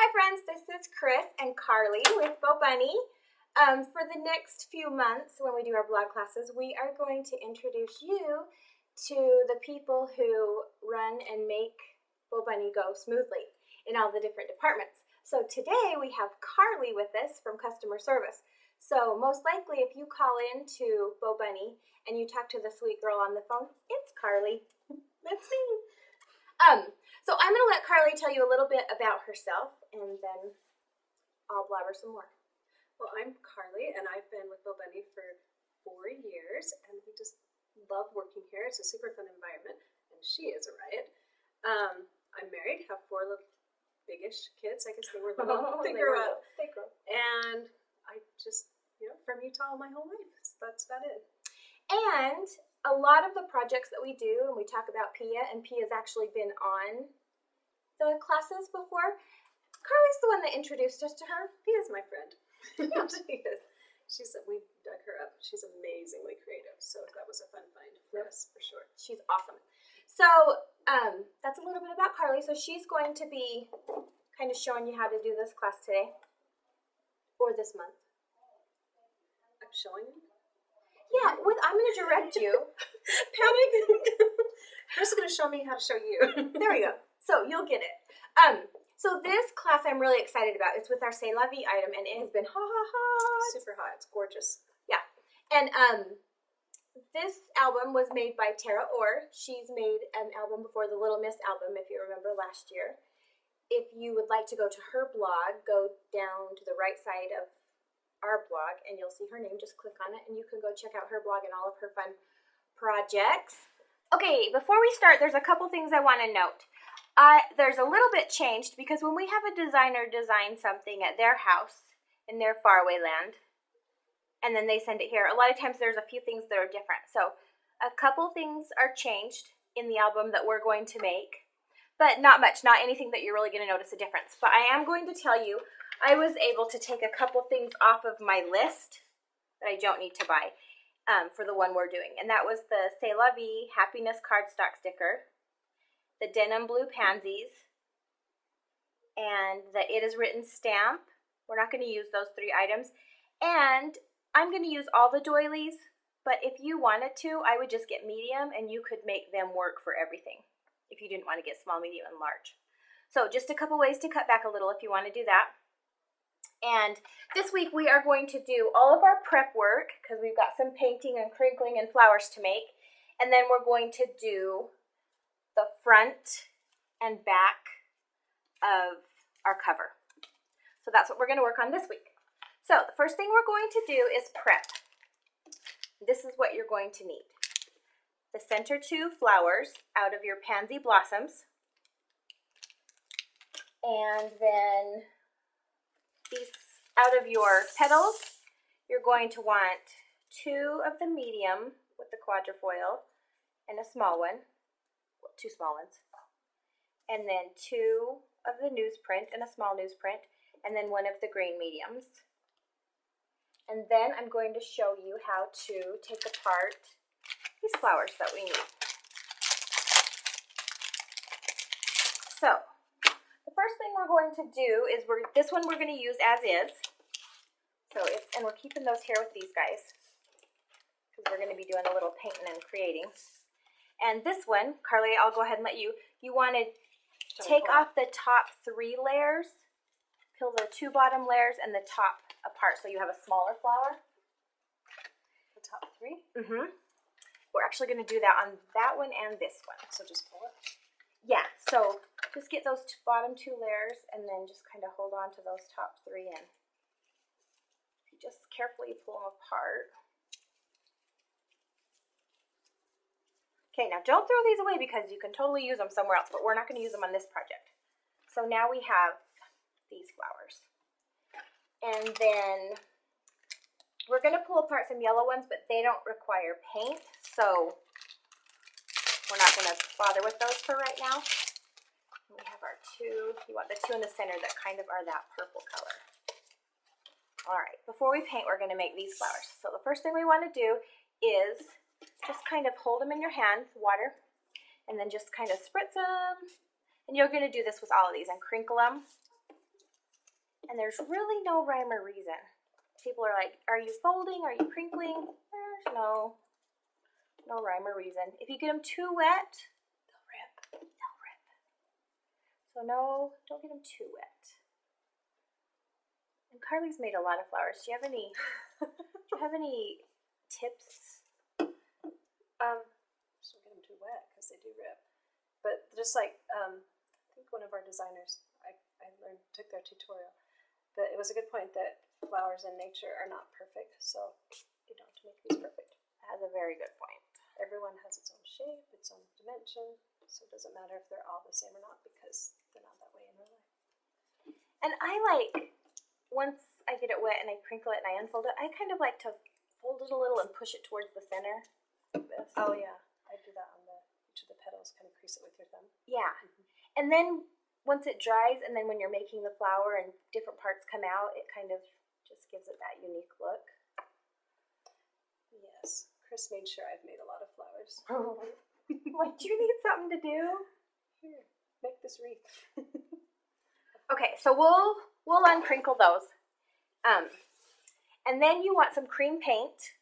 Hi friends, this is Chris and Carly with Bo Bunny. For the next few months when we do our blog classes, we are going to introduce you to the people who run and make Bo Bunny go smoothly in all the different departments. So today we have Carly with us from customer service. So most likely if you call in to Bo Bunny and you talk to the sweet girl on the phone, it's Carly. That's me. So I'm going to let Carly tell you a little bit about herself, and then I'll blabber some more. Well, I'm Carly, and I've been with Bo Bunny for 4 years, and we just love working here. It's a super fun environment, and she is a riot. I'm married, have 4 little biggish kids. I guess they were little. They grew up. And I just, from Utah my whole life. So that's about it. And a lot of the projects that we do, and we talk about Pia, and Pia's actually been on the classes before. Carly's the one that introduced us to her. Pia's my friend. Yeah. She is. We dug her up. She's amazingly creative, so that was a fun find for us, for sure. She's awesome. So that's a little bit about Carly. So she's going to be kind of showing you how to do this class today, or this month. I'm showing you? Yeah, I'm going to direct you. Panic. Chris is going to show me how to show you. There we go. So you'll get it. So this class I'm really excited about. It's with our C'est La Vie item, and it has been hot. Super hot. It's gorgeous. Yeah. And this album was made by Tara Orr. She's made an album before, the Little Miss album, if you remember last year. If you would like to go to her blog, go down to the right side of our blog, and you'll see her name. Just click on it, and you can go check out her blog and all of her fun projects. Okay, before we start, there's a couple things I want to note. There's a little bit changed because when we have a designer design something at their house in their faraway land, and then they send it here, a lot of times there's a few things that are different. So a couple things are changed in the album that we're going to make, but not much, not anything that you're really going to notice a difference. But I am going to tell you, I was able to take a couple things off of my list that I don't need to buy for the one we're doing. And that was the C'est La Vie Happiness Cardstock sticker, the Denim Blue Pansies, and the It Is Written stamp. We're not going to use those 3 items. And I'm going to use all the doilies, but if you wanted to, I would just get medium, and you could make them work for everything if you didn't want to get small, medium, and large. So just a couple ways to cut back a little if you want to do that. And this week we are going to do all of our prep work because we've got some painting and crinkling and flowers to make. And then we're going to do the front and back of our cover. So that's what we're going to work on this week. So the first thing we're going to do is prep. This is what you're going to need. The center 2 flowers out of your pansy blossoms. And then these out of your petals, you're going to want 2 of the medium with the quadrifoil and a small one, well, 2 small ones, and then 2 of the newsprint and a small newsprint, and then 1 of the green mediums. And then I'm going to show you how to take apart these flowers that we need. So the first thing we're going to do is this one we're going to use as is. And we're keeping those here with these guys because we're going to be doing a little painting and creating. And this one, Carly, I'll go ahead and let you want to take off the top 3 layers, peel the 2 bottom layers and the top apart so you have a smaller flower. The top 3? Mm-hmm. We're actually going to do that on that one and this one. So just pull it? Yeah, so just get those bottom 2 layers and then just kind of hold on to those top 3 in. Just carefully pull them apart. Okay, now don't throw these away because you can totally use them somewhere else, but we're not going to use them on this project. So now we have these flowers. And then we're going to pull apart some yellow ones, but they don't require paint, so we're not going to bother with those for right now. And we have our 2, you want the 2 in the center that kind of are that purple color. All right, before we paint, we're going to make these flowers. So the first thing we want to do is just kind of hold them in your hand, water, and then just kind of spritz them. And you're going to do this with all of these and crinkle them And there's really no rhyme or reason. People are like, are you folding? Are you crinkling? There's no rhyme or reason. If you get them too wet, they'll rip. So no, don't get them too wet. And Carly's made a lot of flowers. Do you have any tips? Just don't get them too wet because they do rip. But just like, I think one of our designers, I took their tutorial, but it was a good point that flowers in nature are not perfect, so you don't have to make these perfect. That's a very good point. Everyone has its own shape, its own dimension, so it doesn't matter if they're all the same or not because they're not that way in real life. And I like, once I get it wet and I crinkle it and I unfold it, I kind of like to fold it a little and push it towards the center. Like this. Oh yeah, I do that on each of the petals, kind of crease it with your thumb. Yeah. And then once it dries and then when you're making the flower and different parts come out, it kind of just gives it that unique look. Yes, Chris made sure I've made a lot of flowers. Like, do you need something to do? Here, make this wreath. Okay, so we'll uncrinkle those. And then you want some cream paint.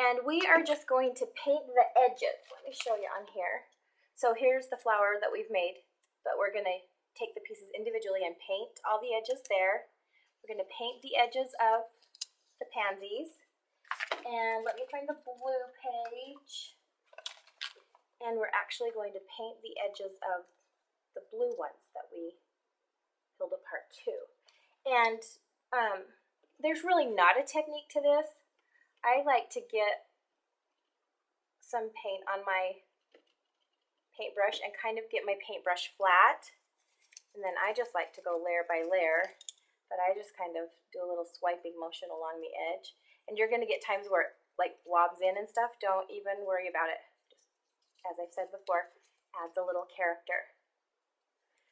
And we are just going to paint the edges. Let me show you on here. So here's the flower that we've made, but we're going to take the pieces individually and paint all the edges there. We're going to paint the edges of the pansies. And let me find the blue page. And we're actually going to paint the edges of the blue ones that we pulled apart too. And there's really not a technique to this. I like to get some paint on my paintbrush and kind of get my paintbrush flat. And then I just like to go layer by layer, but I just kind of do a little swiping motion along the edge. And you're going to get times where it like blobs in and stuff. Don't even worry about it. Just, as I've said before, adds a little character.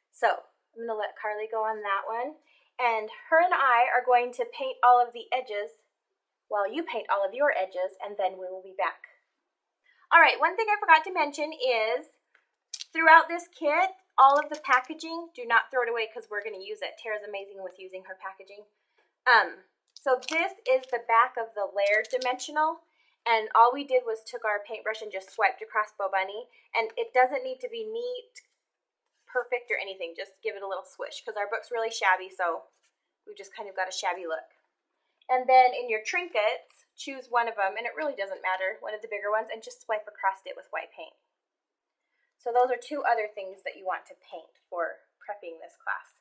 So I'm going to let Carly go on that one. And her and I are going to paint all of the edges while you paint all of your edges, and then we will be back. All right, one thing I forgot to mention is throughout this kit, all of the packaging, do not throw it away because we're going to use it. Tara's amazing with using her packaging. So this is the back of the layered dimensional, and all we did was took our paintbrush and just swiped across Bo Bunny, and it doesn't need to be neat, perfect, or anything. Just give it a little swish because our book's really shabby, so we just kind of got a shabby look. And then in your trinkets, choose one of them, and it really doesn't matter, one of the bigger ones, and just swipe across it with white paint. So those are two other things that you want to paint for prepping this class.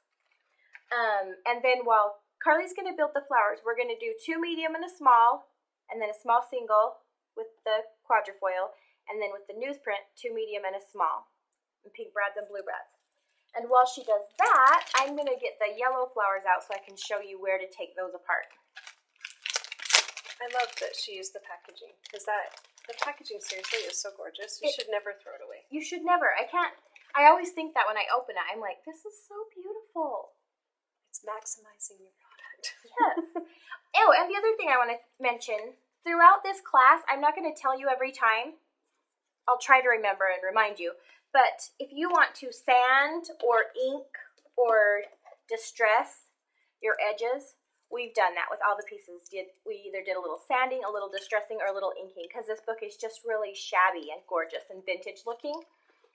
And then while Carly's going to build the flowers, we're going to do 2 medium and a small, and then a small single with the quadrifoil, and then with the newsprint, 2 medium and a small, and pink brads and blue brads. And while she does that, I'm going to get the yellow flowers out so I can show you where to take those apart. I love that she used the packaging because the packaging seriously is so gorgeous. You should never throw it away. You should never. I always think that when I open it, I'm like, this is so beautiful. It's maximizing your product. Yes. Oh, and the other thing I want to mention, throughout this class, I'm not going to tell you every time. I'll try to remember and remind you. But if you want to sand or ink or distress your edges, we've done that with all the pieces. We either did a little sanding, a little distressing, or a little inking because this book is just really shabby and gorgeous and vintage looking.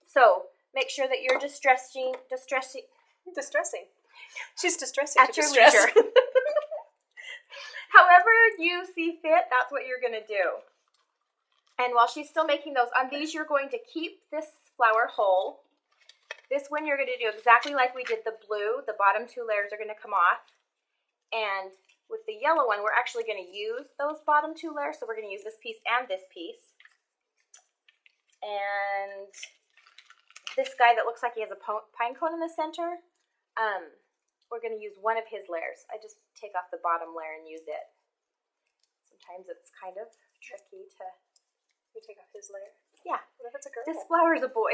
So make sure that you're distressing. Distressing. She's distressing At to your distress. leisure. However you see fit, that's what you're going to do. And while she's still making those, on these you're going to keep this flower whole. This one you're going to do exactly like we did the blue. The bottom 2 layers are going to come off. And with the yellow one, we're actually going to use those bottom 2 layers. So we're going to use this piece and this piece. And this guy that looks like he has a pine cone in the center, we're going to use one of his layers. I just take off the bottom layer and use it. Sometimes it's kind of tricky to... You take off his layer? Yeah. What if it's a girl? This flower is a boy.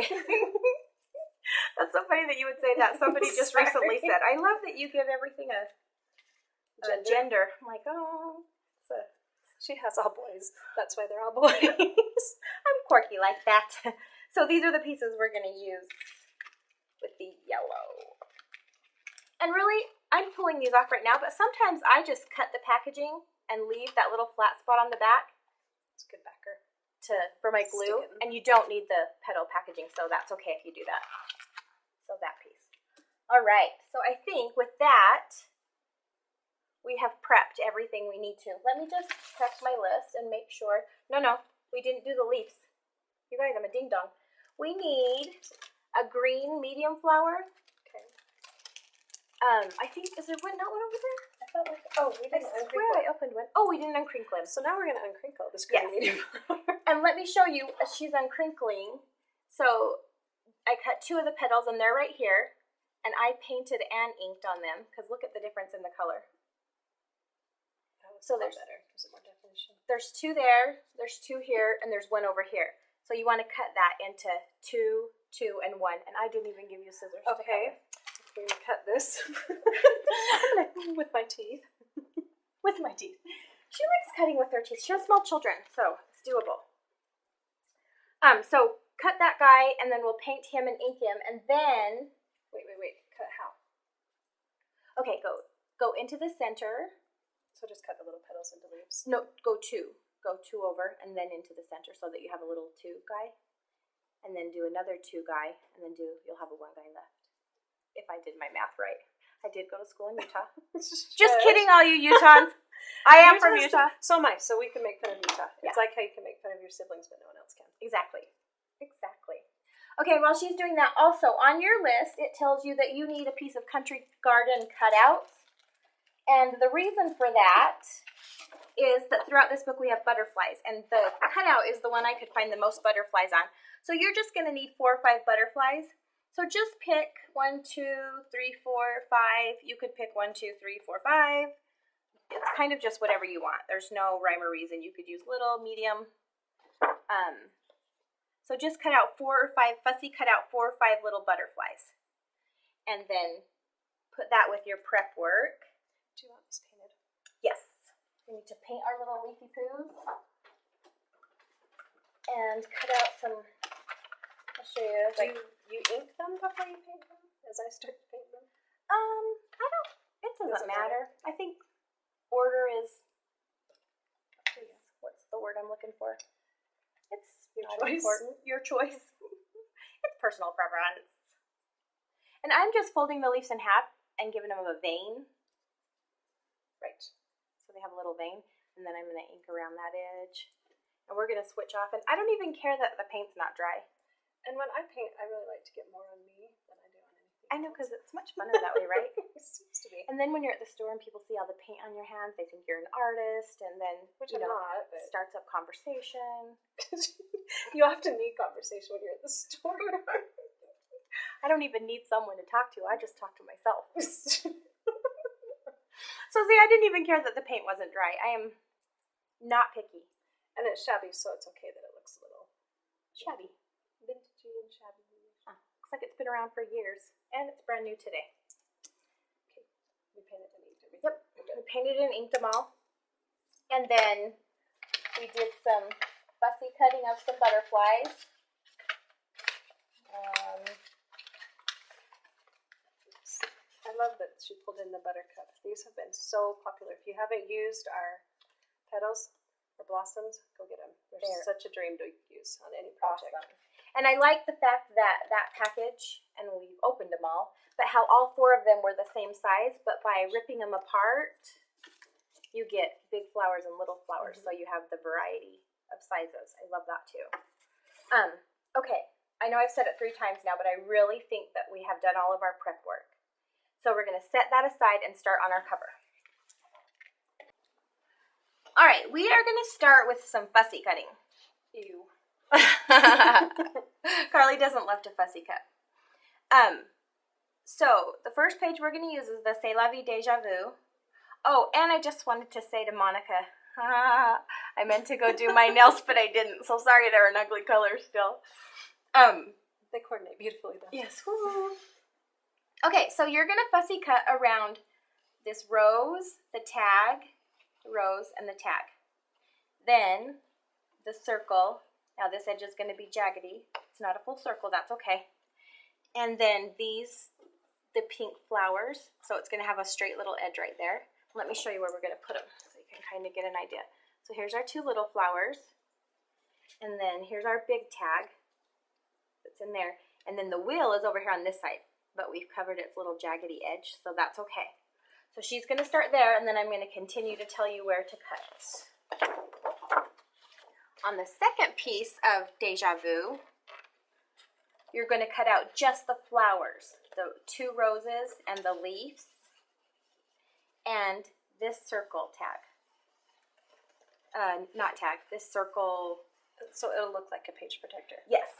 That's so funny that you would say that. Somebody just recently said, I love that you give everything a gender. I'm like, oh. She has all boys. That's why they're all boys. I'm quirky like that. So these are the pieces we're going to use with the yellow. And really, I'm pulling these off right now, but sometimes I just cut the packaging and leave that little flat spot on the back It's a good backer. for my glue. Stick it in. And you don't need the petal packaging, so that's okay if you do that. So that piece. All right, so I think with that, we have prepped everything we need to. Let me just check my list and make sure. No, we didn't do the leaves. You guys, I'm a ding dong. We need a green medium flower. Okay. I think, is there not one over there? I felt like, oh, we I didn't swear uncrinkle. I opened one. Oh, we didn't uncrinkle them. So now we're going to uncrinkle this Yes. green medium flower. And let me show you, she's uncrinkling. So I cut 2 of the petals and they're right here. And I painted and inked on them because look at the difference in the color. So there's better. Gives it more definition. There's 2 there, there's 2 here, and there's 1 over here. So you want to cut that into 2, 2, and 1. And I didn't even give you scissors. to cut Okay. with. I'm going to cut this with my teeth. With my teeth. She likes cutting with her teeth. She has small children, so it's doable. So cut that guy, and then we'll paint him and ink him, and then Wait. Cut how? okay, go into the center. So just cut the little petals into leaves. No, go 2 over, and then into the center, so that you have a little 2 guy, and then do another 2 guy, and then you'll have a 1 guy left. If I did my math right, I did go to school in Utah. Just kidding, all you Utahns. I am from Utah. So am I. So we can make fun of Utah. Yeah. It's like how you can make fun of your siblings, but no one else can. Exactly. Okay, while she's doing that, also on your list, it tells you that you need a piece of country garden cutouts. And the reason for that is that throughout this book we have butterflies. And the cutout is the one I could find the most butterflies on. So you're just going to need 4 or 5 butterflies. So just pick 1, 2, 3, 4, 5. You could pick 1, 2, 3, 4, 5. It's kind of just whatever you want. There's no rhyme or reason. You could use little, medium. So just cut out 4 or 5, fussy cut out 4 or 5 little butterflies. And then put that with your prep work. Do you want this painted? Yes. We need to paint our little leafy poos. And cut out some, I'll show you. Do you ink them before you paint them? As I start to paint them? It doesn't Doesn't matter. I think order is, what's the word I'm looking for? It's Your not choice. important. Your choice. It's personal preference. And I'm just folding the leaves in half and giving them a vein. Right. So they have a little vein. And then I'm going to ink around that edge. And we're going to switch off. And I don't even care that the paint's not dry. And when I paint, I really like to get more on me than I do on anything. I know, because it's much funner that way, right? It seems to be. And then when you're at the store and people see all the paint on your hands, they think you're an artist. And then, Which you I'm know, not, but starts up conversation. you often need conversation when you're at the store. I don't even need someone to talk to. I just talk to myself. So see, I didn't even care that the paint wasn't dry. I am not picky. And it's shabby, so it's okay that it looks a little Shabby. vintagey and shabby. Looks like it's been around for years. And it's brand new today. Okay, we painted and inked everything. Yep. We painted and inked them all. And then we did some fussy cutting of some butterflies. I love that she pulled in the buttercup. These have been so popular. If you haven't used our petals or blossoms, go get them. They're such a dream to use on any project. Awesome. And I like the fact that that package, and we've opened them all, but how all 4 of them were the same size, but by ripping them apart, you get big flowers and little flowers, so you have the variety of sizes. I love that too. Okay, I know I've said it 3 times now, but I really think that we have done all of our prep work. So we're going to set that aside and start on our cover. All right, we are going to start with some fussy cutting. Ew. Carly doesn't love to fussy cut. So the first page we're going to use is the C'est la vie déjà vu. Oh, and I just wanted to say to Monica, I meant to go do my nails, but I didn't. So sorry, they're an ugly color still. They coordinate beautifully though. Yes. Woo. Okay, so you're going to fussy cut around this rose, the tag, the rose, and the tag. Then the circle. Now this edge is going to be jaggedy. It's not a full circle, that's okay. And then these the pink flowers. So it's going to have a straight little edge right there. Let me show you where we're going to put them so you can kind of get an idea. So here's our two little flowers. And then here's our big tag that's in there. And then the wheel is over here on this side, but we've covered its little jaggedy edge, so that's okay. So she's going to start there, and then I'm going to continue to tell you where to cut. On the second piece of Deja Vu, you're going to cut out just the flowers, the two roses and the leaves, and this circle tag. Not tag, this circle. So it'll look like a page protector. Yes.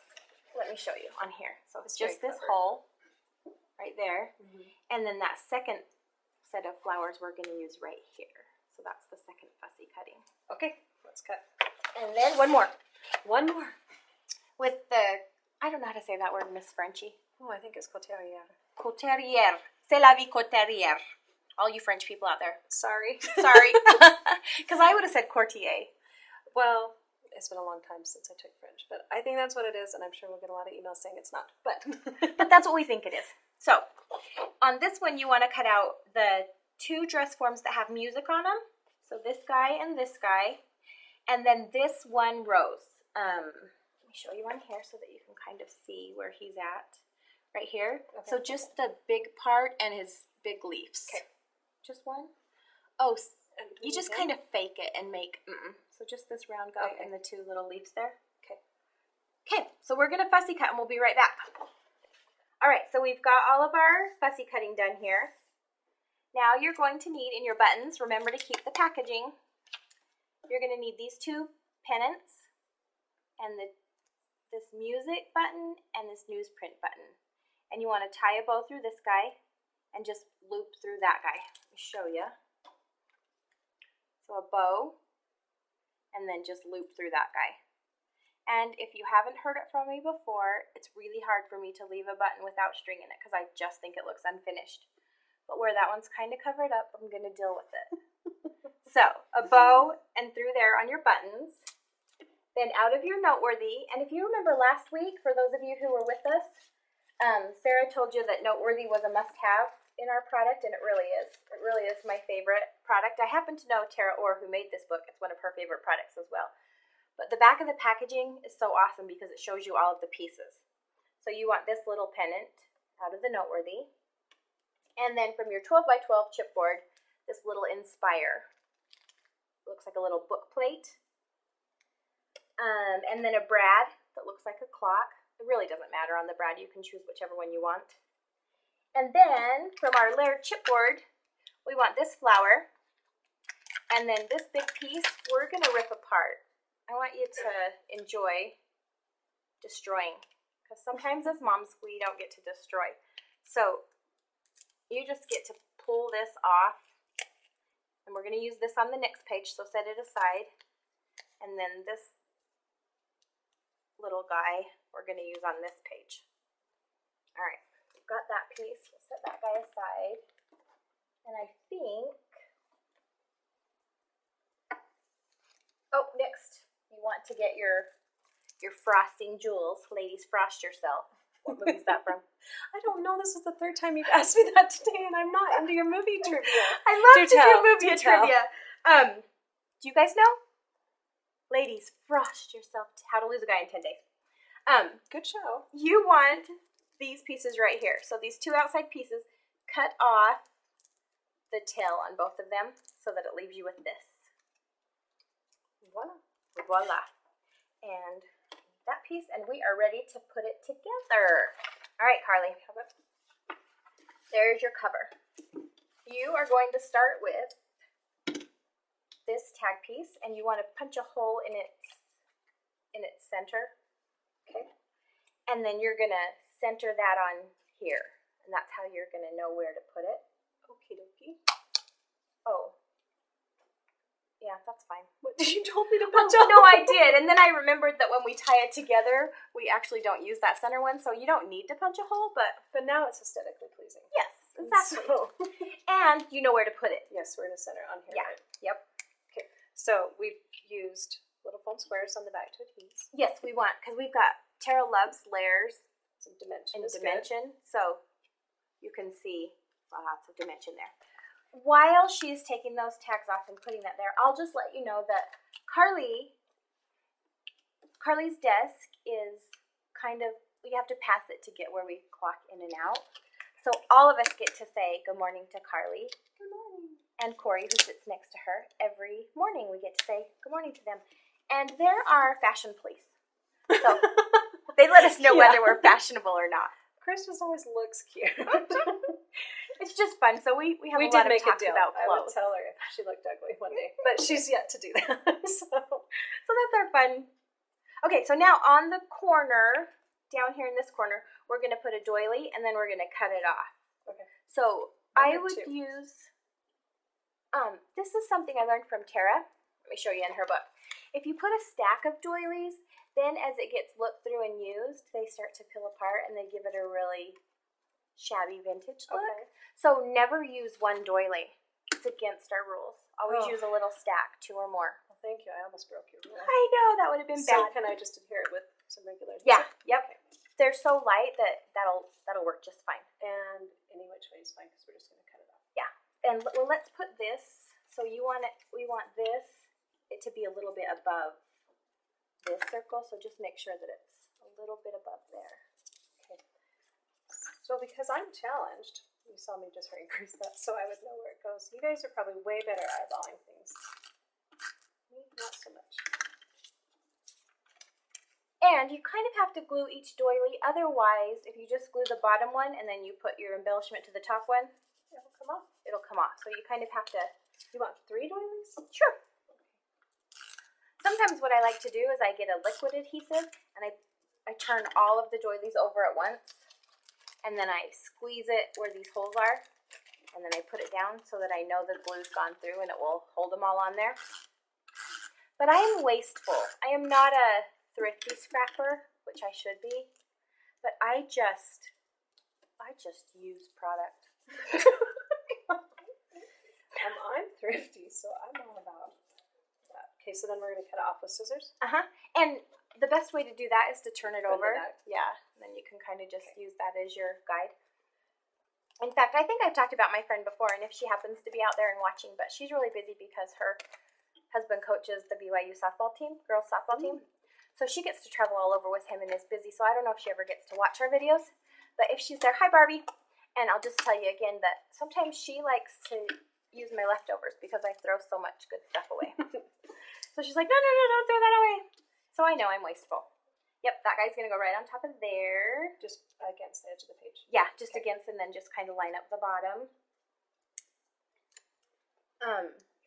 Let me show you on here. So it's just this hole right there. And then that second set of flowers we're going to use right here. So that's the second fussy cutting. Okay, let's cut. And then one more. One more. With the, I don't know how to say that word, Miss Frenchy. Oh, I think it's couturière. Couturière. C'est la vie couturière. All you French people out there. Sorry. Sorry. Because I would have said courtier. Well, it's been a long time since I took French, but I think that's what it is, and I'm sure we'll get a lot of emails saying it's not. But that's what we think it is. So, on this one, you want to cut out the two dress forms that have music on them. So this guy and this guy. And then this one rose. Let me show you on here so that you can kind of see where he's at. Right here. Okay. So just the big part and his big leaves. Okay. Just one? Oh, you just kind of fake it and make, So just this round guy and the two little leaves there. Okay. Okay, so we're going to fussy cut and we'll be right back. All right, so we've got all of our fussy cutting done here. Now you're going to need in your buttons, remember to keep the packaging. You're going to need these two pennants and this music button and this newsprint button. And you want to tie a bow through this guy and just loop through that guy. Let me show you. So a bow and then just loop through that guy. And if you haven't heard it from me before, it's really hard for me to leave a button without string in it because I just think it looks unfinished. But where that one's kind of covered up, I'm going to deal with it. So, a bow and through there on your buttons. Then out of your Noteworthy, and if you remember last week, for those of you who were with us, Sarah told you that Noteworthy was a must-have in our product, and it really is. It really is my favorite product. I happen to know Tara Orr, who made this book. It's one of her favorite products as well. But the back of the packaging is so awesome because it shows you all of the pieces. So you want this little pennant out of the Noteworthy. And then from your 12 by 12 chipboard, this little Inspire. Looks like a little book plate. And then a brad that looks like a clock. It really doesn't matter on the brad. You can choose whichever one you want. And then from our layered chipboard, we want this flower. And then this big piece, we're going to rip apart. I want you to enjoy destroying, because sometimes as moms, we don't get to destroy. So you just get to pull this off, and we're going to use this on the next page, so set it aside. And then this little guy, we're going to use on this page. All right, we've got that piece. We'll set that guy aside. And I think, oh, next. You want to get your frosting jewels. Ladies, frost yourself. What movie is that from? I don't know. This is the third time you've asked me that today, and I'm not into your movie trivia. I love to do movie trivia. Do you guys know? Ladies, frost yourself. How to Lose a Guy in 10 Days. Good show. You want these pieces right here. So these two outside pieces, cut off the tail on both of them so that it leaves you with this. Voila. Voila. And that piece, and we are ready to put it together. All right, Carly. There's your cover. You are going to start with this tag piece, and you want to punch a hole in its center. Okay. And then you're going to center that on here, and that's how you're going to know where to put it. Okie dokie. Oh. Yeah, that's fine. What, you told me to punch a hole. No, I did. And then I remembered that when we tie it together, we actually don't use that center one, so you don't need to punch a hole, but now it's aesthetically pleasing. Yes, exactly. So. And you know where to put it. Yes, we're in the center on here. Yeah. Right? Yep. Okay. So we've used little foam squares on the back to adhese. Yes, we want, because we've got Tara loves layers Some dimension. and dimension. So you can see lots of dimension there. While she's taking those tags off and putting that there, I'll just let you know that Carly's desk is kind of, you have to pass it to get where we clock in and out. So all of us get to say good morning to Carly. Good morning. And Corey, who sits next to her, every morning we get to say good morning to them. And they're our fashion police. So they let us know whether we're fashionable or not. Chris just always looks cute. It's just fun. So we have a did lot of make talks a deal. about I would clothes. tell her if she looked ugly one day, but she's yet to do that. So that's our fun. Okay, so now on the corner, down here in this corner, we're going to put a doily and then we're going to cut it off. Okay. So I would use, this is something I learned from Tara. Let me show you in her book. If you put a stack of doilies, then as it gets looked through and used, they start to peel apart and they give it a really shabby vintage look. Okay. So never use one doily. It's against our rules. Always use a little stack, 2 or more. Well, thank you. I almost broke your rule. I know, that would have been So bad. can I just adhere it with some regular? Yeah, yep. Okay. They're so light that that'll work just fine. And any which way is fine because we're just going to cut it off. Yeah. And well, let's put this. So we want it to be a little bit above this circle. So just make sure that it's a little bit above there. Okay. So because I'm challenged, you saw me just increase that so I would know where it goes. You guys are probably way better at eyeballing things. Me, not so much. And you kind of have to glue each doily. Otherwise, if you just glue the bottom one and then you put your embellishment to the top one, It'll come off. it'll come off. So you kind of have to. You want 3 doilies? Sure. Sometimes what I like to do is I get a liquid adhesive and I turn all of the doilies over at once. And then I squeeze it where these holes are, and then I put it down so that I know the glue's gone through and it will hold them all on there. But I am wasteful. I am not a thrifty scrapper, which I should be, but I just use product. I'm thrifty, so I'm all about that. Okay, so then we're going to cut it off with scissors. And the best way to do that is to turn it Bend it over. back. Yeah, and then you can kind of just use that as your guide. In fact, I think I've talked about my friend before, and if she happens to be out there and watching, but she's really busy because her husband coaches the BYU softball team, girls softball team. So she gets to travel all over with him and is busy, so I don't know if she ever gets to watch our videos. But if she's there, hi Barbie. And I'll just tell you again that sometimes she likes to use my leftovers because I throw so much good stuff away. So she's like, no, don't throw that away. So I know I'm wasteful. Yep, that guy's going to go right on top of there. Just against the edge of the page. Yeah, just against, and then just kind of line up the bottom.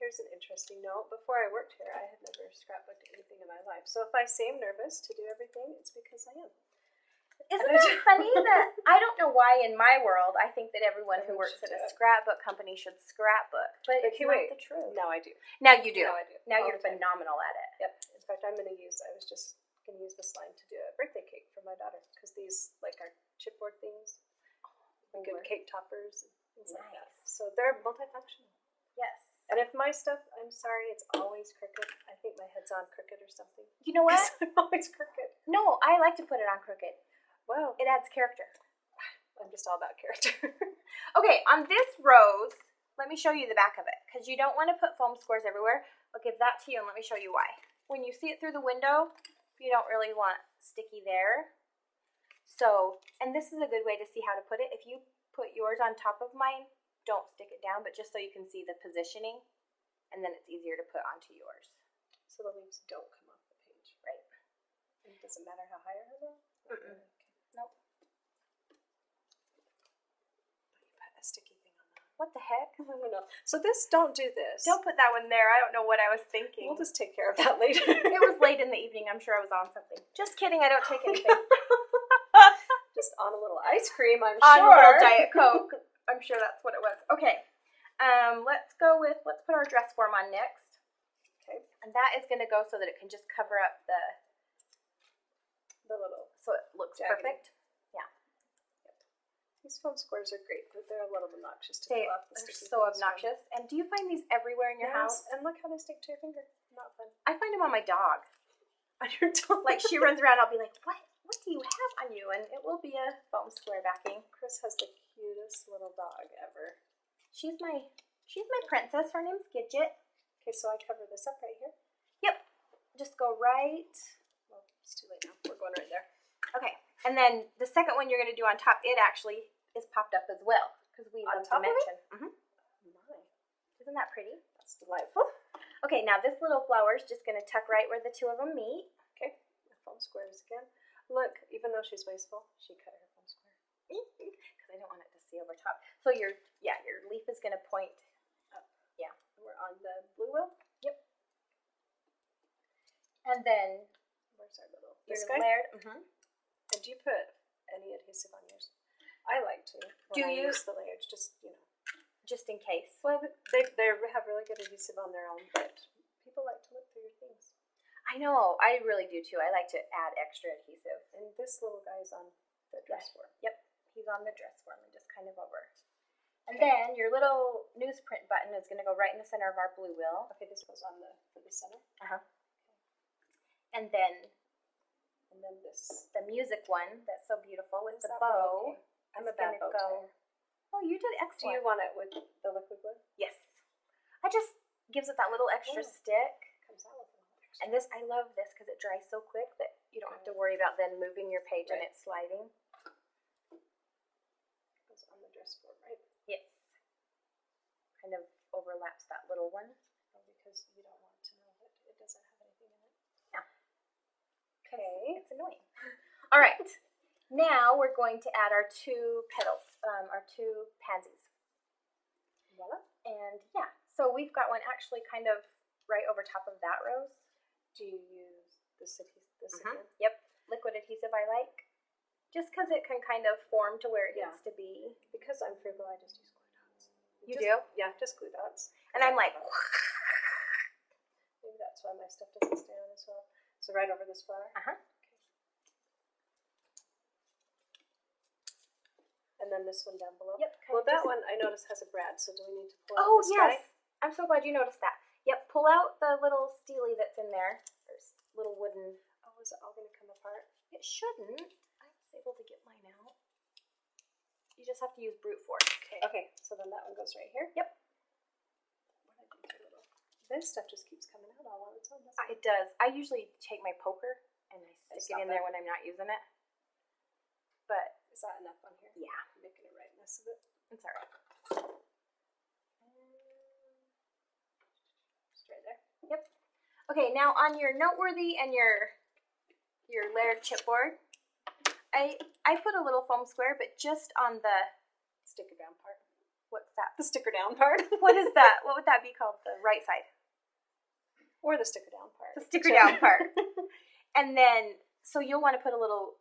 Here's an interesting note. Before I worked here, I had never scrapbooked anything in my life. So if I seem nervous to do everything, it's because I am. Isn't that funny that I don't know why in my world I think that everyone who works at a scrapbook company should scrapbook, but it's not the truth. Now I do. Now you do. Now I do. Now All you're the time. phenomenal at it. Yep. In fact, I was just going to use this line to do a birthday cake for my daughter because these like are chipboard things, good cake toppers and things like that. So they're multifunctional. Yes. And if my stuff, I'm sorry, it's always crooked. I think my head's on crooked or something. You know what? I'm always crooked. No, I like to put it on crooked. Wow. It adds character. I'm just all about character. Okay, on this rose, let me show you the back of it because you don't want to put foam squares everywhere. I'll give that to you and let me show you why. When you see it through the window, you don't really want sticky there. So, and this is a good way to see how to put it. If you put yours on top of mine, don't stick it down, but just so you can see the positioning, and then it's easier to put onto yours. So the leaves don't come off the page. Right. And it doesn't matter how high or low? Mm-mm. Nope. You put a sticky thing on that. What the heck? I don't know. So don't do this. Don't put that one there. I don't know what I was thinking. We'll just take care of that later. It was late in the evening. I'm sure I was on something. Just kidding. I don't take anything. Just on a little ice cream, I'm On sure. a little Diet Coke. I'm sure that's what it was. Okay. Let's put our dress form on next. Okay. And that is going to go so that it can just cover up the little. so it looks jaggedy. perfect. Yeah. Yep. These foam squares are great, but they're a little obnoxious to They pull off the are sticky so things from. obnoxious. And do you find these everywhere in your house? And look how they stick to your finger. Not fun. I find them on my dog. On your dog. Like she runs around, I'll be like, what do you have on you? And it will be a foam square backing. Chris has the cutest cutest little dog ever. She's my princess. Her name's Gidget. Okay, so I cover this up right here. Yep. Just go right. Well, it's too late now. We're going right there. Okay. And then the second one you're going to do on top, it actually is popped up as well because we On love top to of it? mention. My, Isn't that pretty? that's delightful. Okay, now this little flower is just going to tuck right where the two of them meet. Okay, my foam squares again. Look, even though she's wasteful, she cut her foam square. Because I don't want it to see over top. So your leaf is going to point up. Yeah. We're on the blue wheel. Yep. And then Where's our little your this guy? layered. And do you put any adhesive on yours? I like to. Do when I you? use the layers, just Just in case. Well, they have really good adhesive on their own, but people like to look through your things. I know. I really do too. I like to add extra adhesive. And this little guy's on the dress form. Yep. He's on the dress form and just kind of over. And then your little newsprint button is going to go right in the center of our blue wheel. Okay, this goes on for the center. And then this. the music one that's so beautiful with Is the that one bow. okay? I'm is a bad gonna bow tie. Oh, you did Do excellent. you want it with the liquid glue? Yes. I just gives it that little extra Oh. stick. Comes out with a little extra. And this, I love this because it dries so quick that you don't have to worry about then moving your page and Right. it sliding. Goes on the dress form, right? Yes. Kind of overlaps that little one. Oh, because you don't want to know that it doesn't have anything in it. Yeah. Okay. It's annoying. All right. Now we're going to add our two petals, our two pansies. Voila. And yeah, so we've got one actually kind of right over top of that rose. Do you use this Mhm. again? Yep, liquid adhesive I like. Just because it can kind of form to where it Yeah. needs to be. Because I'm frugal, I just use glue dots. You Just- do? Yeah, just glue dots. And I'm like, Maybe that's why my stuff doesn't stay on as well. So right over this flower. uh-huh. And then this one down below. Yep. kind Well, of that just- one I noticed has a brad, so do we need to pull out Oh, this yes. guy? I'm so glad you noticed that. Yep, pull out the little steely that's in there. There's little wooden. Oh, is it all going to come apart? It shouldn't. I was able to get mine out. You just have to use brute force. Okay, so then that one goes right here. Yep. What did I do to little? This stuff just keeps coming out all on its own, doesn't it? It does. I usually take my poker and I stick stop it in there it. when I'm not using it. But Is that enough on here? yeah, I'm making a right mess of it. it's alright. Just right there. Okay, now on your noteworthy and your layered chipboard, I put a little foam square, but just on the, Sticker down part. what's that? The sticker down part. What is that? What would that be called? The right side. Or the sticker down part. The sticker down part. And then, so you'll want to put a little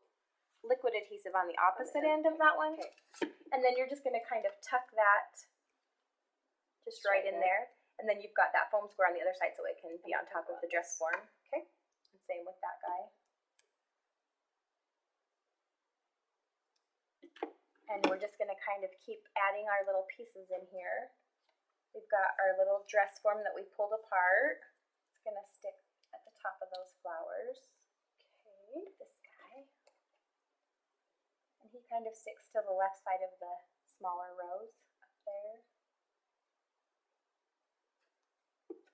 liquid adhesive on the opposite end of that one. Okay. And then you're just going to kind of tuck that just right in there. And then you've got that foam square on the other side so it can be on top of the dress form. Okay. And same with that guy. And we're just going to kind of keep adding our little pieces in here. We've got our little dress form that we pulled apart. It's going to stick at the top of those flowers. Okay, this guy. And he kind of sticks to the left side of the smaller rose up there.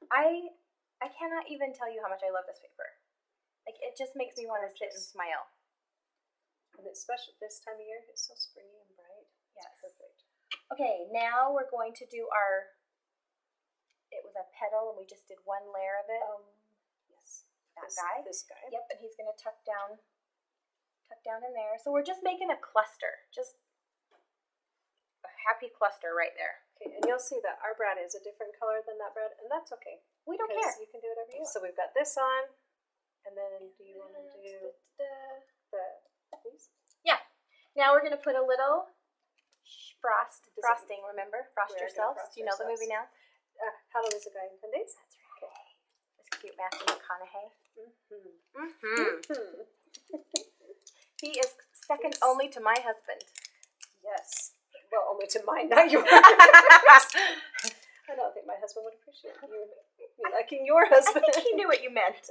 I cannot even tell you how much I love this paper. Like, it just makes me want to sit and gorgeous. smile. And it's special this time of year. It's so springy and bright. Yes. It's perfect. Okay, now we're going to do our, it was a petal and we just did one layer of it. Yes. That guy. This guy. Yep, and he's going to tuck down in there. So we're just making a cluster, just a happy cluster right there. Okay, and you'll see that our brad is a different color than that brad, and that's okay. We don't because care. You can do whatever you want. So we've got this on, and then do you want to do these? Yeah. Now we're going to put a little Does it- frosting, remember? Frost We're gonna yourself. frost Do you know the ourselves. movie now? How to Lose a Guy in 10 Days? That's right. This cute Matthew McConaughey. Mm-hmm. He is second Yes. only to my husband. Yes. Well, only to mine, not yours. I don't think my husband would appreciate you liking your I husband. think he knew what you meant.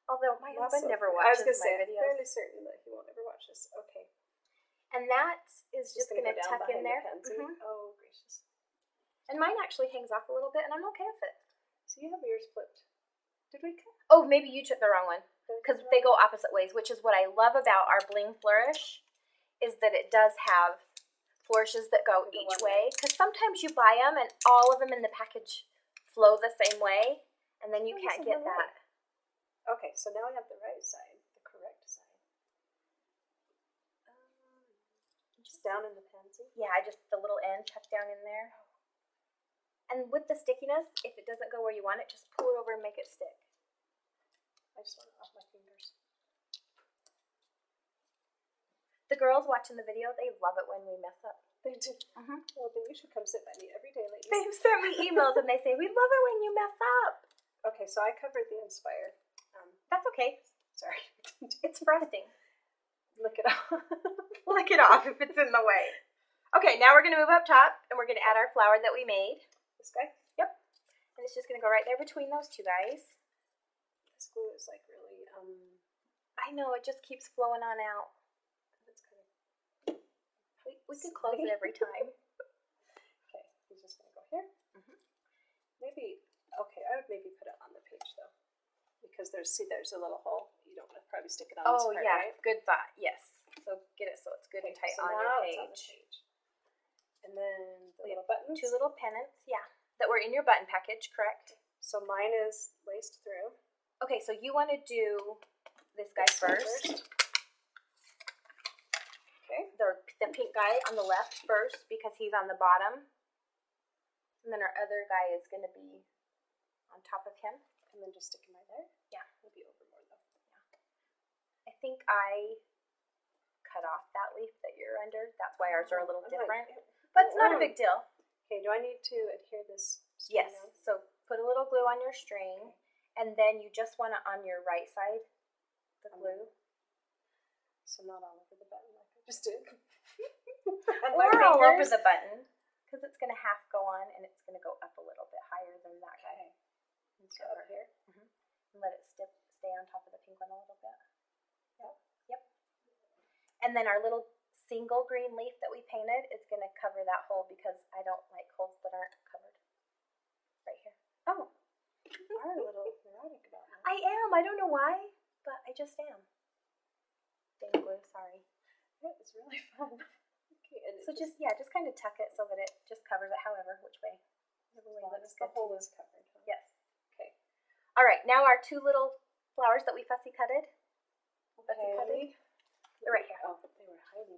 Although my husband never I was watches going to say, my I'm videos. fairly certain that he won't ever watch this. Okay. And that is just gonna going to go down tuck in behind the there. pens and- oh, gracious. And mine actually hangs off a little bit, and I'm okay with it. So you have yours flipped. Did we cut? Oh, maybe you took the wrong one, because they go opposite ways, which is what I love about our Bling Flourish, is that it does have flourishes that go Like a each one way. Because sometimes you buy them, and all of them in the package flow the same way, and then you Oh, can't this is get the that. Okay, so now I have the right side, the correct side. Just down in the pansy. Yeah, just the little end tucked down in there. And with the stickiness, if it doesn't go where you want it, just pull it over and make it stick. I just want it off my fingers. The girls watching the video, they love it when we mess up. They do. Well, then you should come sit by me every day, ladies. They've sent me emails and they say, we love it when you mess up. Okay, so I covered the Inspire. That's okay. Sorry. It's frosting. Lick it off. Lick it off if it's in the way. Okay, now we're going to move up top and we're going to add our flower that we made. This guy? Yep. And it's just going to go right there between those two guys. This glue is like really, I know, it just keeps flowing on out. it's kind of, We could close it every time. okay, he's just gonna go here. Maybe, okay, I would maybe put it on the page though. Because there's a little hole. You don't want to probably stick it on this Oh, part, yeah, right? good thought, yes. So get it so it's good and tight So on now your it's on the page. page. And then the We little buttons. Two little pennants, yeah, that were in your button package, correct? So mine is laced through. Okay, so you want to do this guy first. Okay. The pink guy on the left first because he's on the bottom. And then our other guy is going to be on top of him. And then just stick him right there. Yeah. It'll be over more though. I think I cut off that leaf that you're under. That's why ours are a little different. But it's not a big deal. Okay, do I need to adhere this string Yes. on? So put a little glue on your string. And then you just want it on your right side, the glue. So not all over the button like I just did. Or all over the button. Because it's going to half go on and it's going to go up a little bit higher than that guy. Okay. So up here. And let it stay on top of the pink one a little bit. Yep. Yep. And then our little single green leaf that we painted is going to cover that hole because I don't like holes that aren't covered. Right here. Oh. You are a little neurotic about that. I am. I don't know why, but I just am. Dang glue, sorry. It was really fun. Okay, and So just kind of tuck it so that it just covers it however, which way. as long as the hole is covered. Huh? Yes. Okay. All right, now our two little flowers that we fussy cutted. Fussy cutted. They're right here. Oh, they were hiding.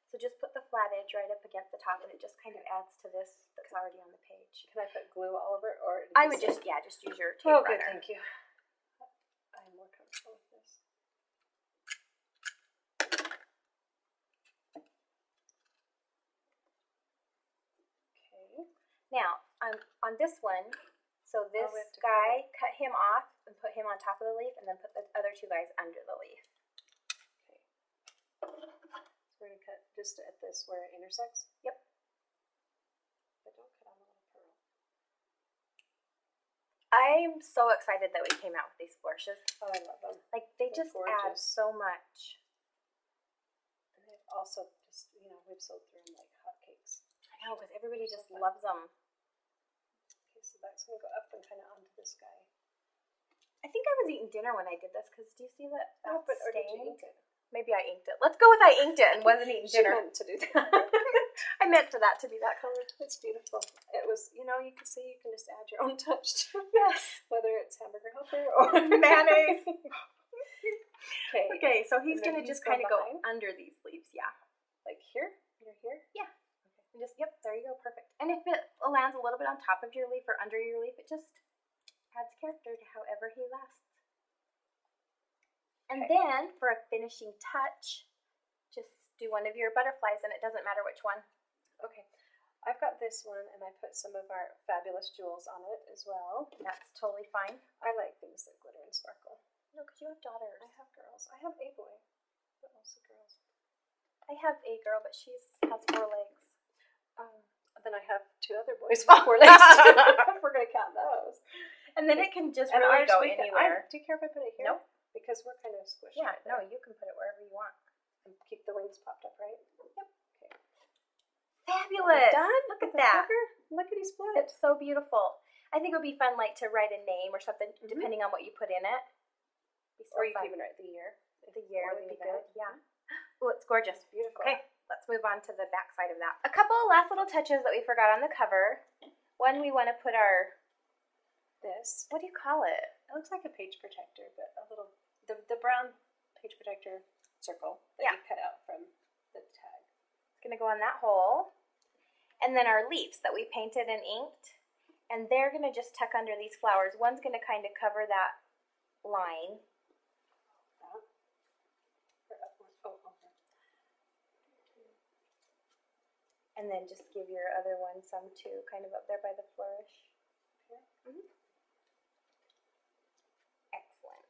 So just put the flat edge right up against the top and it just kind of adds to this that's already on the page. Can I put glue all over it, or? I would just use your tape Oh, good, runner. thank you. I'm more comfortable with this. Okay. Now, on this one, so this we have to guy, cut him off and put him on top of the leaf and then put the other two guys under the leaf. Okay. So we're gonna cut just at this where it intersects. Yep. But don't cut on the little pearl. I'm so excited that we came out with these flourishes. Oh, I love them. Like, they They're just add gorgeous. so much. And they've also just, we've sold through them like hotcakes. I know, because everybody So just fun. loves them. Okay, so that's gonna go up and kind of onto this guy. I think I was eating dinner when I did this, because do you see that Oh, but or did you stain? ink it? Maybe I inked it. Let's go with I inked it and wasn't eating She dinner. meant to do that. I meant for that to be that color. It's beautiful. It was, you can see you can just add your own touch to it. Yes. Whether it's hamburger helper or Mayonnaise. Okay. Okay, so he's And then going to he's just go kind of go behind? under these leaves, yeah. Like here? You're here? Yeah. And just, yep, there you go, perfect. And if it lands a little bit on top of your leaf or under your leaf, it just adds character to however he lasts. And then, for a finishing touch, just do one of your butterflies, and it doesn't matter which one. Okay. I've got this one, and I put some of our fabulous jewels on it as well. That's totally fine. I like things that glitter and sparkle. No, because you have daughters. I have girls. I have a boy, but also girls. I have a girl, but she has 4 legs. Then I have 2 other boys with 4 legs too, if we're going to count those. And then it can just And really ours, go we can- anywhere. do you care if I put it here? Nope. Because we're kind of squished. Yeah, right no, there. you can put it wherever you want. And keep the wings popped up, right? Fabulous. Done. Look at the that. cover. Lickety split. It's so beautiful. I think it would be fun, like, to write a name or something, depending on what you put in it. Be so Or you fun. can even write the year. The year or would the be good. event. Yeah. Oh, it's gorgeous. Beautiful. Okay, let's move on to the back side of that. A couple of last little touches that we forgot on the cover. One, we want to put our, This. what do you call it? It looks like a page protector, but a little the brown page protector circle that Yeah. you cut out from the tag. It's going to go on that hole. And then our leaves that we painted and inked. And they're going to just tuck under these flowers. One's going to kind of cover that line. Or up one. Oh, over. And then just give your other one some too, kind of up there by the flourish. Here. Excellent.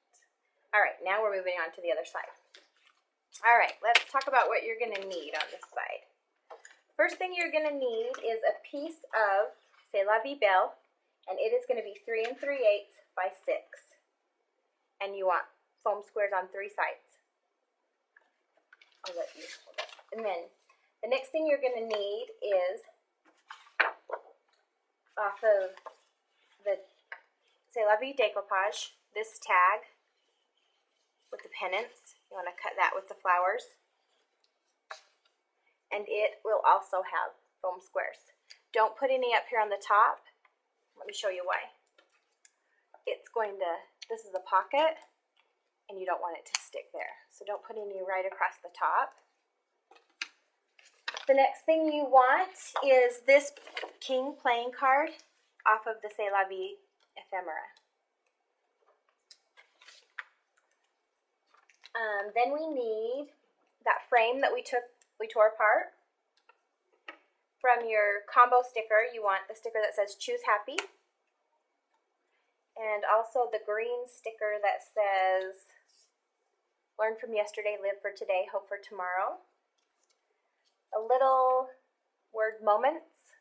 All right, now we're moving on to the other side. All right, let's talk about what you're going to need on this side. First thing you're going to need is a piece of C'est La Vie Belle, and it is going to be 3 3/8 by 6. And you want foam squares on 3 sides. I'll let you hold it. And then the next thing you're going to need is off of the C'est La Vie Decoupage, this tag with the pennants. You want to cut that with the flowers. And it will also have foam squares. Don't put any up here on the top. Let me show you why. It's going to, this is a pocket, and you don't want it to stick there. So don't put any right across the top. The next thing you want is this King playing card off of the C'est La Vie ephemera. Then we need that frame that we tore apart. From your combo sticker, you want the sticker that says Choose Happy. And also the green sticker that says Learn from yesterday, live for today, hope for tomorrow. A little word moments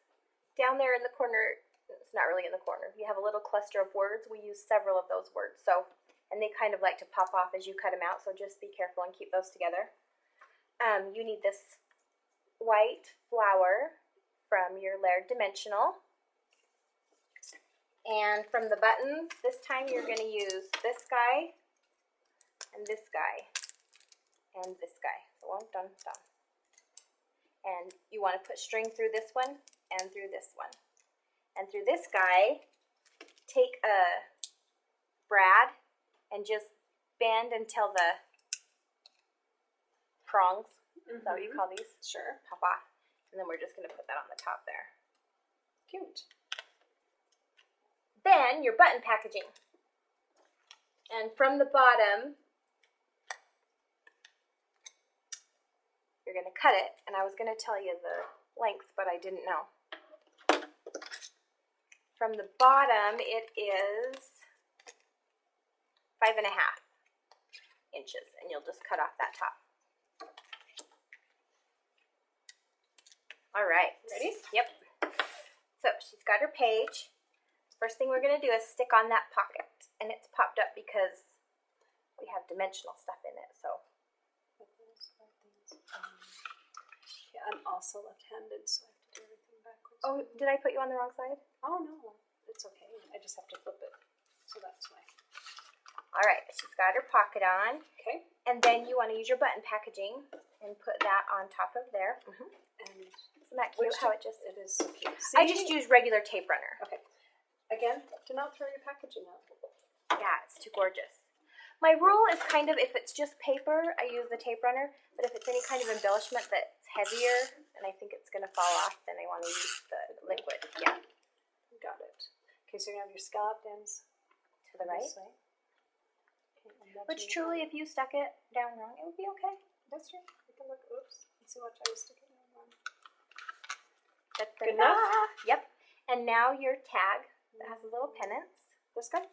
down there in the corner. It's not really in the corner. You have a little cluster of words. We use several of those words. And they kind of like to pop off as you cut them out, so just be careful and keep those together. You need this white flower from your Laird Dimensional. And from the buttons, this time you're going to use this guy, and this guy, and this guy. So one, done, done. And you want to put string through this one, and through this one. And through this guy, take a brad, and just bend until the prongs, is that what you call these? Sure. Pop off. And then we're just going to put that on the top there. Cute. Then your button packaging. And from the bottom, you're going to cut it. And I was going to tell you the length, but I didn't know. From the bottom, it is 5.5 inches, and you'll just cut off that top. All right. Ready? Yep. So she's got her page. First thing we're going to do is stick on that pocket, and it's popped up because we have dimensional stuff in it. So Yeah, I'm also left-handed, so I have to do everything backwards. oh, did I put you on the wrong side? Oh no, it's okay. I just have to flip it, so that's why. All right. She's got her pocket on, Okay. and then you want to use your button packaging and put that on top of there. And Isn't that cute? How it just? it is so cute. I just use regular tape runner. Okay. Again, do not throw your packaging out. Yeah, it's too gorgeous. My rule is kind of, if it's just paper, I use the tape runner, but if it's any kind of embellishment that's heavier and I think it's going to fall off, then I want to use the liquid. Yeah, Got it. Okay, so you're gonna have your scalloped ends to the right. this way. Okay, and that's Which your- truly, if you stuck it down wrong, it would be okay. That's true. You can look. Oops. Let's see what I was sticking on. Good enough? Yep. And now your tag that has a little pennants. This guy.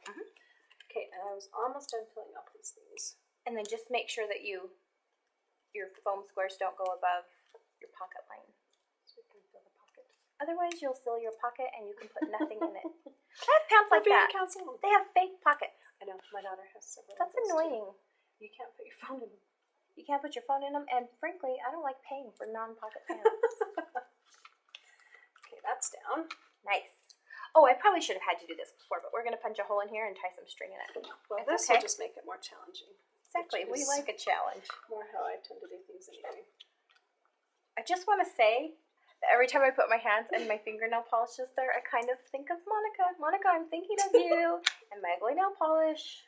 Okay, and I was almost done filling off these things. And then just make sure that your foam squares don't go above your pocket line. So we can fill the pocket. Otherwise, you'll fill your pocket and you can put nothing in it. I have pants like Being that. counsel. They have fake pockets. I know. My daughter has several. That's of those, too. annoying. You can't put your phone in them. You can't put your phone in them, and frankly, I don't like paying for non-pocket pants. that's down. Nice. Oh, I probably should have had you do this before, but we're going to punch a hole in here and tie some string in it. Well, It's this okay. will just make it more challenging. Exactly. We Which is like a challenge. more how I tend to do things anyway. I just want to say that every time I put my hands and my fingernail polish is there, I kind of think of Monica. Monica, I'm thinking of you and my ugly nail polish.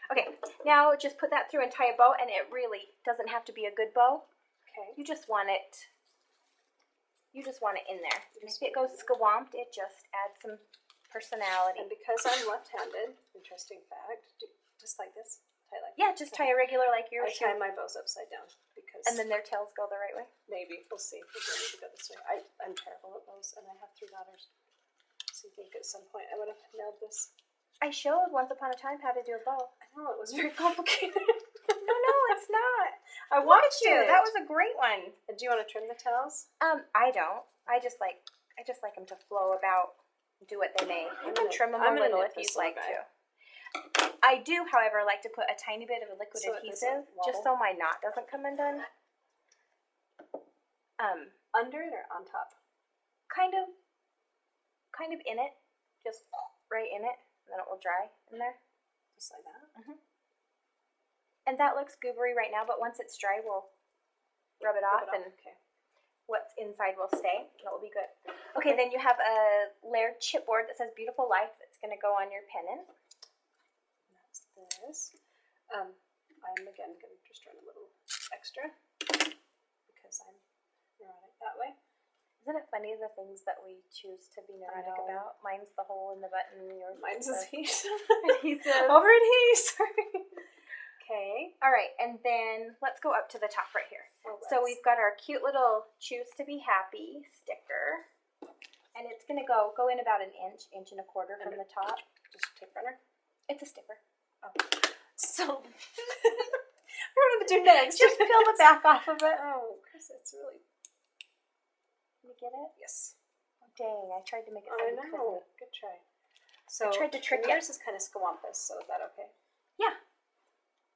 Okay, now just put that through and tie a bow, and it really doesn't have to be a good bow. Okay. You just want it. You just want it in there. And if it goes squamped, it just adds some personality. And because I'm left-handed, interesting fact, just like this, tie like Yeah, just tie a regular like I yours. tie my bows upside down because And then their tails go the right way. maybe we'll see. Maybe I need to go this way. I'm terrible at bows, and I have 3 daughters. So you think at some point I would have nailed this? I showed once upon a time how to do a bow. I know it was very complicated. No, it's not. I Look at watched you. it. That was a great one. Do you want to trim the tails? I don't. I just like them to flow about, do what they may. You can trim them a I'm gonna little knit if this you'd like little to. I do, however, like to put a tiny bit of a liquid So it adhesive doesn't just wobble? so my knot doesn't come undone. Under it or on top? Kind of in it, just right in it, and then it will dry in there. Just like that? And that looks goobery right now, but once it's dry, we'll rub it off, and Okay. what's inside will stay. That will be good. Okay, then you have a layered chipboard that says Beautiful Life that's going to go on your pennant. That's this. I'm again going to just run a little extra because I'm neurotic that way. Isn't it funny the things that we choose to be neurotic know. about? Mine's the hole in the button, yours Mine's is adhesive. adhesive. Over adhesive. Sorry. Okay. All right, and then let's go up to the top right here. Well, So let's- we've got our cute little Choose to Be Happy sticker, and it's going to go in about an inch and a quarter from the top. just tape runner. It's a sticker. So what do we do next? Just peel the back off of it. Oh, Chris, it's really You get it? yes. Dang, I tried to make it so I you know. couldn't. Good try. So tried to trick yours is kind of squampus, so is that okay? Yeah.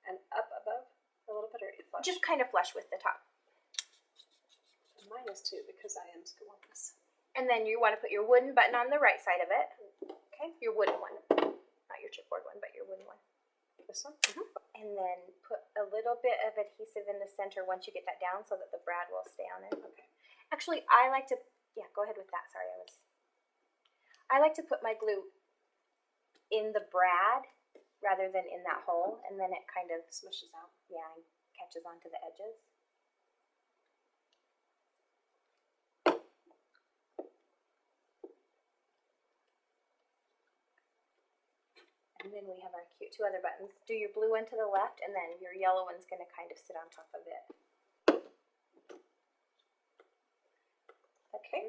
And up above a little bit or flush? Just kind of flush with the top. And mine is too because I am squampus. And then you want to put your wooden button on the right side of it. Okay. Your wooden one. Not your chipboard one, but your wooden one. This one? And then put a little bit of adhesive in the center once you get that down so that the brad will stay on it. Okay. Actually, I like to, go ahead with that. Sorry, I like to put my glue in the brad rather than in that hole, and then it kind of, Smushes out. and catches onto the edges. And then we have our cute 2 other buttons. Do your blue one to the left, and then your yellow one's going to kind of sit on top of it. Okay.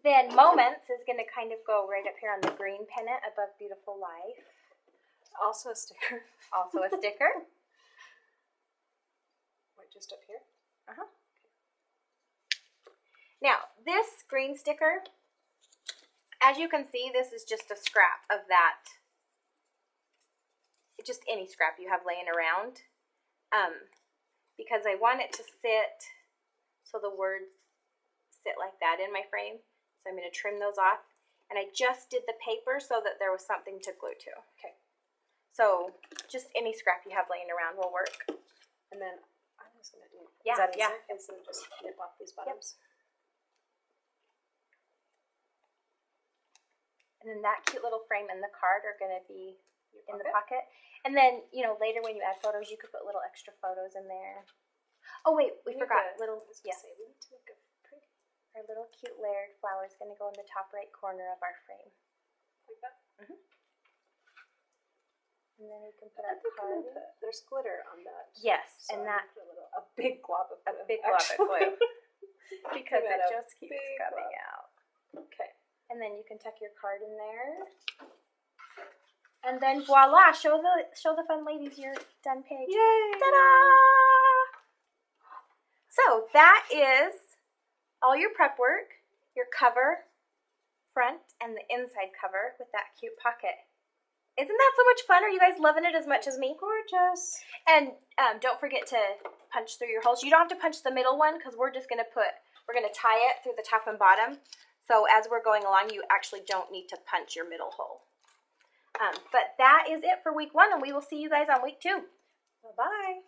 Then Moments is going to kind of go right up here on the green pennant above Beautiful Life. Also a sticker. Also a sticker. Wait, just up here? Now, this green sticker, as you can see, this is just a scrap of that. Just any scrap you have laying around. Because I want it to sit so the words sit like that in my frame. So I'm going to trim those off. And I just did the paper so that there was something to glue to. Okay. So just any scrap you have laying around will work. And then I'm just going to do Yeah, is that yeah. easier? Instead of just nip off these bottoms. And then that cute little frame and the card are going to be Your in the pocket. And then, later when you add photos, you could put little extra photos in there. Oh, wait, we forgot. Little, yes. Say, we need to make a pretty Our little cute layered flower is going to go in the top right corner of our frame. like that. And then we can put I our think I'm card. gonna put, there's glitter on that. Yes, So and I'm that, gonna put a big glob of glue. big glob of glue. because Give it it a just keeps big coming glob. out. Okay. And then you can tuck your card in there. And then voila, show the fun ladies your done page. Yay! Ta-da! So that is all your prep work, your cover, front, and the inside cover with that cute pocket Isn't that so much fun? Are you guys loving it as much as me? Gorgeous. And don't forget to punch through your holes. You don't have to punch the middle one because we're just going to tie it through the top and bottom. So as we're going along, you actually don't need to punch your middle hole. But that is it for week 1, and we will see you guys on week 2. Bye-bye.